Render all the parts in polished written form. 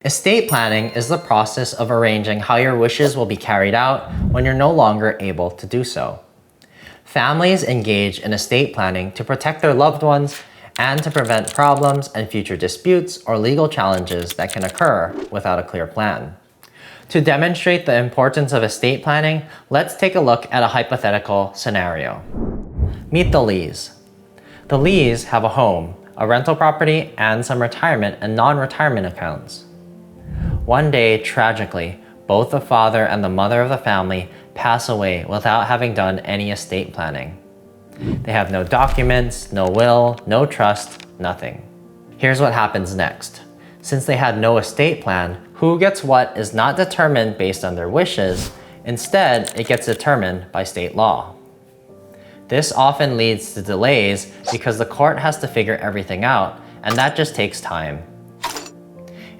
Estate planning is the process of arranging how your wishes will be carried out when you're no longer able to do so. Families engage in estate planning to protect their loved ones and to prevent problems and future disputes or legal challenges that can occur without a clear plan. To demonstrate the importance of estate planning, let's take a look at a hypothetical scenario. Meet the Lees. The Lees have a home, a rental property, and some retirement and non-retirement accounts. One day, tragically, both the father and the mother of the family pass away without having done any estate planning. They have no documents, no will, no trust, nothing. Here's what happens next. Since they had no estate plan, who gets what is not determined based on their wishes. Instead, it gets determined by state law. This often leads to delays because the court has to figure everything out, and that just takes time.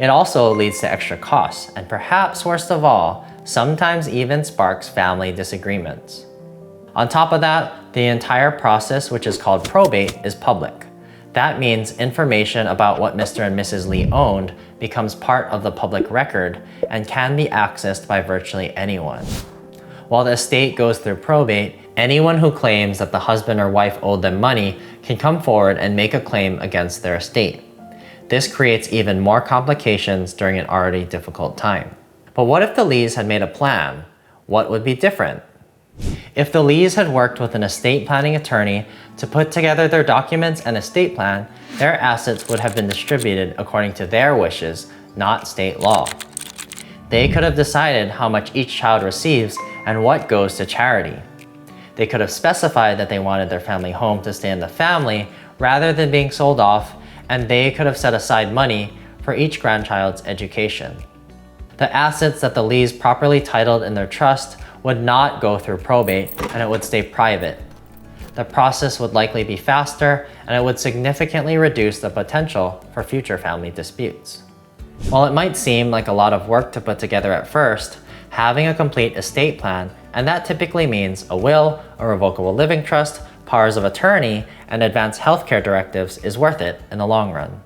It also leads to extra costs, and perhaps worst of all, sometimes even sparks family disagreements. On top of that, the entire process, which is called probate, is public. That means information about what Mr. and Mrs. Lee owned becomes part of the public record and can be accessed by virtually anyone. While the estate goes through probate, anyone who claims that the husband or wife owed them money can come forward and make a claim against their estate. This creates even more complications during an already difficult time. But what if the Lees had made a plan? What would be different? If the Lees had worked with an estate planning attorney to put together their documents and estate plan, their assets would have been distributed according to their wishes, not state law. They could have decided how much each child receives and what goes to charity. They could have specified that they wanted their family home to stay in the family rather than being sold off, and they could have set aside money for each grandchild's education. The assets that the Lees properly titled in their trust would not go through probate, and it would stay private. The process would likely be faster, and it would significantly reduce the potential for future family disputes. While it might seem like a lot of work to put together at first, having a complete estate plan, and that typically means a will, a revocable living trust, powers of attorney, and advanced healthcare directives, is worth it in the long run.